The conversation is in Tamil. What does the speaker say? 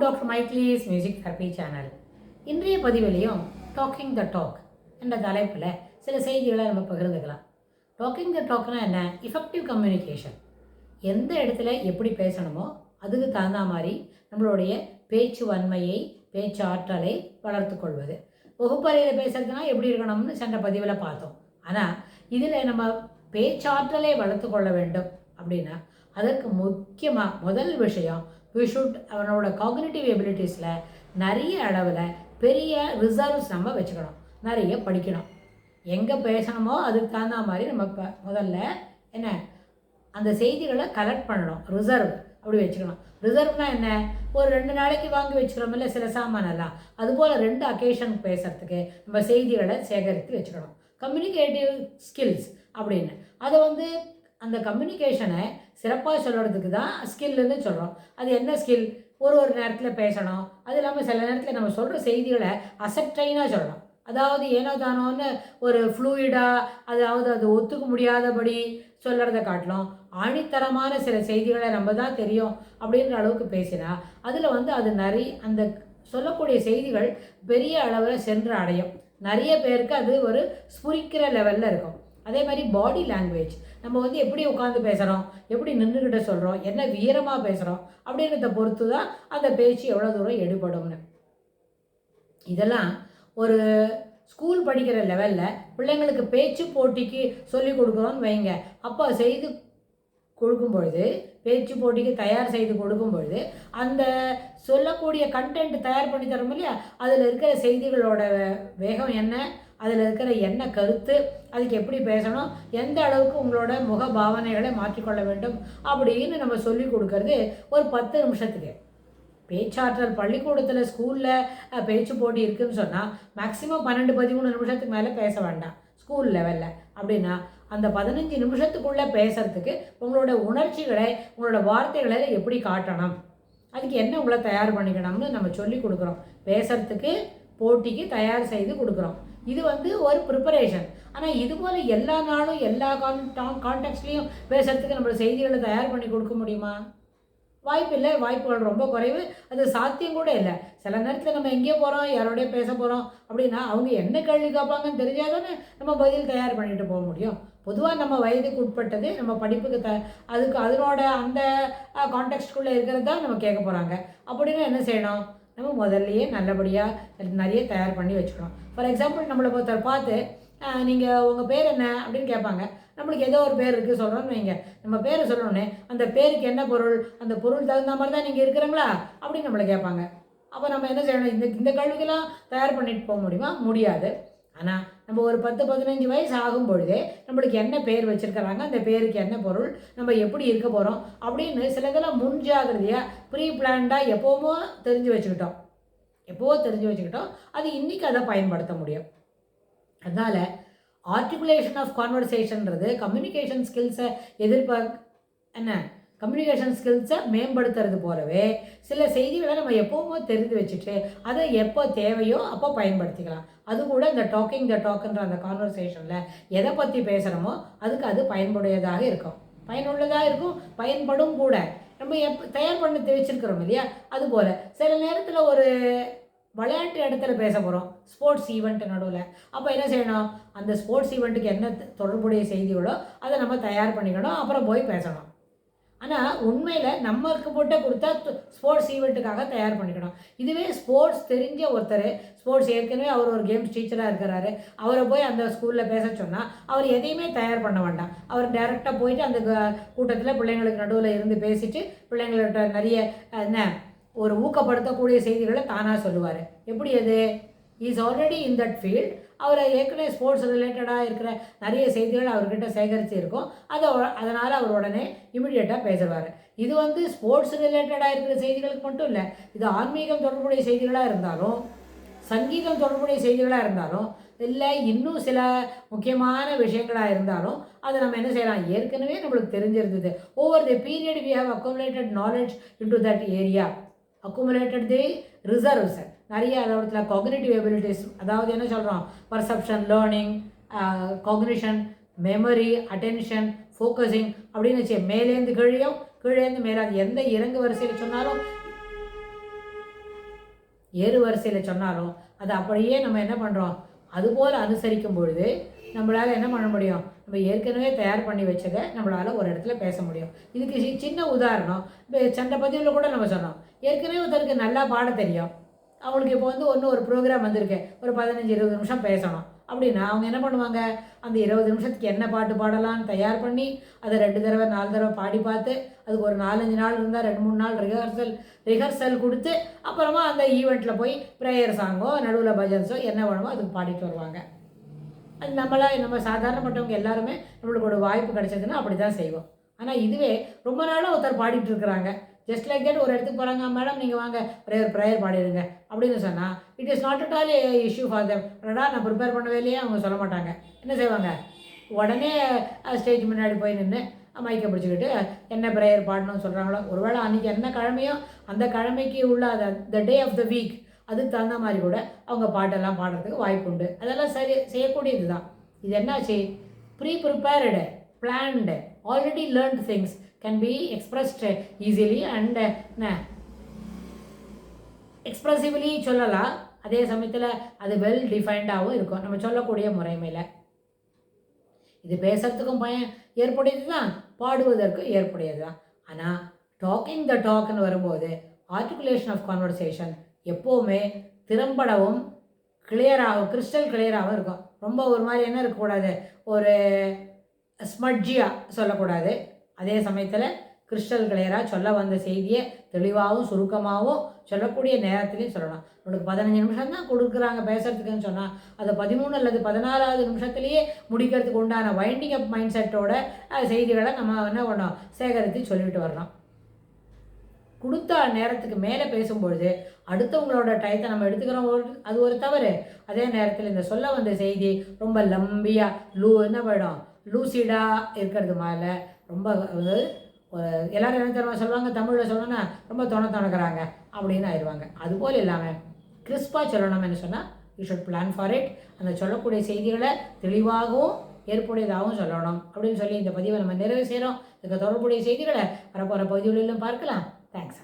டாக்டர் மைக்லீஸ் மியூசிக் தெரப்பி சேனல். இன்றைய பதிவிலையும் டாக்கிங் த டாக் என்ற தலைப்பில் சில செய்திகளை நம்ம பகிர்ந்துக்கலாம். டாக்கிங் த டாக்னா என்ன? Effective communication. எந்த இடத்துல எப்படி பேசணுமோ அதுக்கு தகுந்த மாதிரி நம்மளுடைய பேச்சு வன்மையை, பேச்சு ஆற்றலை வளர்த்து கொள்வது. வகுப்பறையில் பேசுறதுனா எப்படி இருக்கணும்னு சென்ற பதிவில் பார்த்தோம். ஆனால் இதில் நம்ம பேச்சாற்றலை வளர்த்து கொள்ள வேண்டும் அப்படின்னா அதற்கு முக்கியமாக முதல் விஷயம் அவனோட காக்னிட்டிவ் எபிலிட்டிஸில் நிறைய அளவில் பெரிய ரிசர்வ்ஸ் நம்ம வச்சுக்கணும், நிறைய படிக்கணும். எங்கே பேசணுமோ அதுக்கு தகுந்த மாதிரி நம்ம முதல்ல என்ன அந்த செய்திகளை கலெக்ட் பண்ணணும். ரிசர்வ் அப்படி வச்சுக்கணும். ரிசர்வ்னால் என்ன? ஒரு 2 நாளைக்கு வாங்கி வச்சுக்கிறோம் இல்லை சில சாமானெல்லாம், அதுபோல் 2 அக்கேஷனுக்கு பேசுகிறதுக்கு நம்ம செய்திகளை சேகரித்து வச்சுக்கணும். கம்யூனிகேட்டிவ் ஸ்கில்ஸ் அப்படின்னு அதை அந்த கம்யூனிகேஷனை சிறப்பாக சொல்கிறதுக்கு தான் ஸ்கில்லுன்னு சொல்கிறோம். அது என்ன ஸ்கில்? ஒரு நேரத்தில் பேசணும். அது இல்லாமல் சில நேரத்தில் நம்ம சொல்கிற செய்திகளை அசெப்டைனாக சொல்லணும். அதாவது ஏனோ தானோன்னு ஒரு ஃப்ளூயிடாக, அதாவது அது ஒத்துக்க முடியாதபடி சொல்கிறத காட்டலாம். ஆணித்தரமான சில செய்திகளை நம்ம தான் தெரியும் அப்படின்ற அளவுக்கு பேசினா அதில் அது நிறைய அந்த சொல்லக்கூடிய செய்திகள் பெரிய அளவில் சென்று அடையும். நிறைய பேருக்கு அது ஒரு ஸ்புரிக்கிற லெவலில் இருக்கும். அதே மாதிரி பாடி லாங்குவேஜ், நம்ம எப்படி உட்காந்து பேசுகிறோம், எப்படி நின்றுக்கிட்ட சொல்கிறோம், என்ன வீரமாக பேசுகிறோம் அப்படின்றத பொறுத்து தான் அந்த பேச்சு எவ்வளோ தூரம் எடுபடும்னு. இதெல்லாம் ஒரு ஸ்கூல் படிக்கிற லெவலில் பிள்ளைங்களுக்கு பேச்சு போட்டிக்கு சொல்லி கொடுக்குறோன்னு வைங்க. அப்போ செய்து கொடுக்கும்பொழுது, பேச்சு போட்டிக்கு தயார் செய்து கொடுக்கும்பொழுது அந்த சொல்லக்கூடிய கண்டென்ட் தயார் பண்ணி தரோம் இல்லையா, அதில் இருக்கிற செய்திகளோட வேகம் என்ன, அதில் இருக்கிற என்ன கருத்து, அதுக்கு எப்படி பேசணும், எந்த அளவுக்கு உங்களோட முக பாவனைகளை மாற்றிக்கொள்ள வேண்டும் அப்படின்னு நம்ம சொல்லி கொடுக்கறது ஒரு 10 நிமிஷத்துக்கு. பேச்சாற்றல் பள்ளிக்கூடத்தில் ஸ்கூலில் பேச்சு போட்டி இருக்குதுன்னு சொன்னால் மேக்ஸிமம் 12-13 நிமிஷத்துக்கு மேலே பேச வேண்டாம் ஸ்கூல் லெவலில். அப்படின்னா அந்த 15 நிமிஷத்துக்குள்ளே பேசுகிறதுக்கு உங்களோட உணர்ச்சிகளை, உங்களோட வார்த்தைகளை எப்படி காட்டணும், அதுக்கு என்ன உங்களை தயார் பண்ணிக்கணும்னு நம்ம சொல்லி கொடுக்குறோம். பேசுகிறதுக்கு போட்டிக்கு தயார் செய்து கொடுக்குறோம். இது ஒரு ப்ரிப்பரேஷன். ஆனால் இது போல் எல்லா நாளும் எல்லா கான்டெக்ட்லேயும் பேசுகிறதுக்கு நம்ம செய்திகளை தயார் பண்ணி கொடுக்க முடியுமா? வாய்ப்பு இல்லை. வாய்ப்புகள் ரொம்ப குறைவு. அது சாத்தியம் கூட இல்லை. சில நேரத்தில் நம்ம எங்கேயோ போகிறோம், யாரோடய பேச போகிறோம் அப்படின்னா அவங்க என்ன கேள்வி கேட்பாங்கன்னு தெரிஞ்சாதானே நம்ம பதில் தயார் பண்ணிட்டு போக முடியும். பொதுவாக நம்ம வயதுக்கு உட்பட்டது, நம்ம படிப்புக்கு அதுக்கு அதனோட அந்த கான்டெக்ஸ்டுக்குள்ளே இருக்கிறது தான் நம்ம கேட்க போகிறாங்க. அப்படின்னா என்ன செய்யணும்? நம்ம முதல்லையே நல்லபடியாக நிறைய தயார் பண்ணி வச்சுக்கணும். ஃபார் எக்ஸாம்பிள், நம்மளை ஒருத்தர் பார்த்து நீங்கள் உங்கள் பேர் என்ன அப்படின்னு கேட்பாங்க. நம்மளுக்கு ஏதோ ஒரு பேர் இருக்குது சொல்கிறோன்னு வைங்க. நம்ம பேரை சொல்லணுன்னே அந்த பேருக்கு என்ன பொருள், அந்த பொருள் தகுந்த மாதிரி தான் நீங்கள் இருக்கிறீங்களா அப்படின்னு நம்மளை கேட்பாங்க. அப்போ நம்ம என்ன செய்யணும்? இந்த கேள்விக்கெல்லாம் தயார் பண்ணிட்டு போக முடியுமா? முடியாது. ஆனால் நம்ம ஒரு 10-15 வயசு ஆகும் பொழுதே நம்மளுக்கு என்ன பேர் வச்சுருக்கிறாங்க, அந்த பேருக்கு என்ன பொருள், நம்ம எப்படி இருக்க போகிறோம் அப்படின்னு சிலதெல்லாம் முன்ஜாகிரதையாக ப்ரீ பிளான்டாக எப்போவோ தெரிஞ்சு வச்சுக்கிட்டோம். அது இன்றைக்கி அதை பயன்படுத்த முடியும். அதனால் ஆர்டிகுலேஷன் ஆஃப் கான்வர்சேஷன்றது கம்யூனிகேஷன் ஸ்கில்ஸை கம்யூனிகேஷன் ஸ்கில்ஸை மேம்படுத்துறது போலவே சில செய்திகளை நம்ம எப்போவுமோ தெரிந்து வச்சுட்டு அதை எப்போ தேவையோ அப்போ பயன்படுத்திக்கலாம். அது கூட இந்த டாக்கிங் த டாக்ன்ற அந்த கான்வர்சேஷனில் எதை பற்றி பேசுகிறோமோ அதுக்கு அது பயன்புடையதாக இருக்கும், பயனுள்ளதாக இருக்கும், பயன்படும் கூட. நம்ம தயார் பண்ணி வச்சுருக்கிறோம் இல்லையா, அதுபோல் சில நேரத்தில் ஒரு விளையாட்டு இடத்துல பேச போகிறோம், ஸ்போர்ட்ஸ் ஈவெண்ட் நடுவில். அப்போ என்ன செய்யணும்? அந்த ஸ்போர்ட்ஸ் ஈவெண்ட்டுக்கு என்ன தொடர்புடைய செய்திகளோ அதை நம்ம தயார் பண்ணிக்கணும், அப்புறம் போய் பேசணும். ஆனால் உண்மையில் நம்மளுக்கு போட்டு கொடுத்தா ஸ்போர்ட்ஸ் ஈவெண்ட்டுக்காக தயார் பண்ணிக்கணும். இதுவே ஸ்போர்ட்ஸ் தெரிஞ்ச ஒருத்தர், ஸ்போர்ட்ஸ் ஏற்கனவே அவர் ஒரு கேம்ஸ் டீச்சராக இருக்கிறாரு, அவரை போய் அந்த ஸ்கூலில் பேச சொன்னால் அவர் எதையுமே தயார் பண்ண வேண்டாம். அவர் டைரெக்டாக போயிட்டு அந்த கூட்டத்தில் பிள்ளைங்களுக்கு நடுவில் இருந்து பேசிட்டு பிள்ளைங்கள்ட்ட நிறைய ஒரு ஊக்கப்படுத்தக்கூடிய செய்திகளை தானாக சொல்லுவார். எப்படி அது? Is already in that field. அவர் ஏற்கனவே ஸ்போர்ட்ஸ் ரிலேட்டடாக இருக்கிற நிறைய செய்திகள் அவர்கிட்ட சேகரித்து இருக்கும். அதனால் அவர் உடனே இமிடியேட்டாக பேசுவார். இது ஸ்போர்ட்ஸ் ரிலேட்டடாக இருக்கிற செய்திகளுக்கு மட்டும் இல்லை, இது ஆன்மீகம் தொடர்புடைய செய்திகளாக இருந்தாலும், சங்கீதம் தொடர்புடைய செய்திகளாக இருந்தாலும், இல்லை இன்னும் சில முக்கியமான விஷயங்களாக இருந்தாலும் அதை நம்ம என்ன செய்யலாம்? ஏற்கனவே நம்மளுக்கு தெரிஞ்சிருந்தது. Over the period we have accumulated knowledge into that area, accumulated the reserves. நிறைய அளவில் காக்னிட்டிவ் எபிலிட்டிஸ், அதாவது என்ன சொல்கிறோம், perception, learning, cognition, memory, attention, focusing அப்படின்னு மேலேருந்து கீழேயும் கீழேருந்து மேலே, அது எந்த இறங்கு வரிசையில் சொன்னாலும் ஏறு வரிசையில் சொன்னாலும் அதை அப்படியே நம்ம என்ன பண்ணுறோம், அதுபோல் அனுசரிக்கும் பொழுது நம்மளால் என்ன பண்ண முடியும், நம்ம ஏற்கனவே தயார் பண்ணி வச்சதை நம்மளால் ஒரு இடத்துல பேச முடியும். இதுக்கு சின்ன உதாரணம், இப்போ சண்டை பதிவில் கூட நம்ம சொன்னோம், ஏற்கனவே ஒருத்தருக்கு நல்லா பாட தெரியும், அவங்களுக்கு இப்போ வந்து ஒரு ப்ரோக்ராம் வந்திருக்கு, ஒரு 15-20 நிமிஷம் பேசணும் அப்படின்னா அவங்க என்ன பண்ணுவாங்க, அந்த 20 நிமிஷத்துக்கு என்ன பாட்டு பாடலான்னு தயார் பண்ணி அதை 2 தடவை 4 தடவை பாடி பார்த்து அதுக்கு ஒரு 4-5 நாள் இருந்தால் 2-3 நாள் ரிஹர்சல் கொடுத்து அப்புறமா அந்த ஈவெண்ட்டில் போய் ப்ரேயர் சாங்கோ நடுவில் பஜன்ஸோ என்ன வேணுமோ அதுக்கு பாடிட்டு வருவாங்க. அது நம்ம சாதாரணப்பட்டவங்க எல்லாருமே நம்மளுக்கு ஒரு வாய்ப்பு கிடைச்சதுன்னா அப்படி தான் செய்வோம். ஆனால் இதுவே ரொம்ப நாளாக ஒருத்தர் பாடிட்டு இருக்கிறாங்க, ஜஸ்ட் லைக் தட் ஒரு இடத்துக்கு போகிறாங்க, மேடம் நீங்கள் வாங்க ப்ரேயர் பாடிடுங்க அப்படின்னு சொன்னால் it is not at all issue for them. நான் ப்ரிப்பேர் பண்ணவே இல்லையே அவங்க சொல்ல மாட்டாங்க. என்ன செய்வாங்க, உடனே ஸ்டேஜ் முன்னாடி போய் நின்று மைக்கை பிடிச்சிக்கிட்டு என்ன ப்ரேயர் பாடணும்னு சொல்கிறாங்களோ, ஒருவேளை அன்றைக்கி என்ன கிழமையோ அந்த கிழமைக்கு உள்ள த டே ஆஃப் த வீக் அதுக்கு தகுந்த மாதிரி கூட அவங்க பாட்டெல்லாம் பாடுறதுக்கு வாய்ப்பு உண்டு. அதெல்லாம் சரி செய்யக்கூடியது தான். இது என்னாச்சு, prepared, planned, already learnt things can be expressed easily and expressively சொல்லலாம். அதே சமயத்தில் அது வெல் டிஃபைன்டாகவும் இருக்கும் நம்ம சொல்லக்கூடிய முறைமையில். இது பேசுறதுக்கும் ஏற்புடையது தான், பாடுவதற்கும் ஏற்புடையது தான். ஆனால் டாக்கிங் த டாக்னு வரும்போது ஆர்டிகுலேஷன் ஆஃப் கான்வர்சேஷன் எப்போவுமே திறம்படவும் கிளியராகவும் கிறிஸ்டல் கிளியராகவும் இருக்கும். ரொம்ப ஒரு மாதிரி என்ன இருக்கக்கூடாது, ஒரு ஸ்மட்ஜியாக சொல்லக்கூடாது. அதே சமயத்தில் கிறிஸ்டல் கிளியராக சொல்ல வந்த செய்தியை தெளிவாகவும் சுருக்கமாகவும் சொல்லக்கூடிய நேரத்துலையும் சொல்லலாம். உங்களுக்கு 15 நிமிஷம் தான் கொடுக்குறாங்க பேசுகிறதுக்குன்னு சொன்னால் அதை 13 அல்லது 14வது நிமிஷத்துலேயே முடிக்கிறதுக்கு உண்டான வைண்டிங் அப் மைண்ட் செட்டோட செய்திகளை நம்ம என்ன பண்ணோம், சேகரித்து சொல்லிட்டு வரலாம். கொடுத்த நேரத்துக்கு மேலே பேசும்பொழுது அடுத்தவங்களோட டயத்தை நம்ம எடுத்துக்கிறோம், அது ஒரு தவறு. அதே நேரத்தில் இந்த சொல்ல வந்த செய்தி ரொம்ப லம்பியாக என்ன போயிடும், லூசிடாக இருக்கிறது மேலே ரொம்ப எல்லோரும் என்ன தெரியுமா சொல்லுவாங்க, தமிழில் சொல்லணும்னா ரொம்ப தொணக்கிறாங்க அப்படின்னு ஆயிடுவாங்க. அதுபோல் இல்லாமல் கிறிஸ்பாக சொல்லணும்னு சொன்னால் you should plan for it. அந்த சொல்லக்கூடிய செய்திகளை தெளிவாகவும் ஏற்புடையதாகவும் சொல்லணும் அப்படின்னு சொல்லி இந்த பதிவை நம்ம நிறைவு செய்கிறோம். இதுக்கு தொடர்புடைய செய்திகளை வரப்போகிற பதிவுகளிலும் பார்க்கலாம். தேங்க்ஸ்.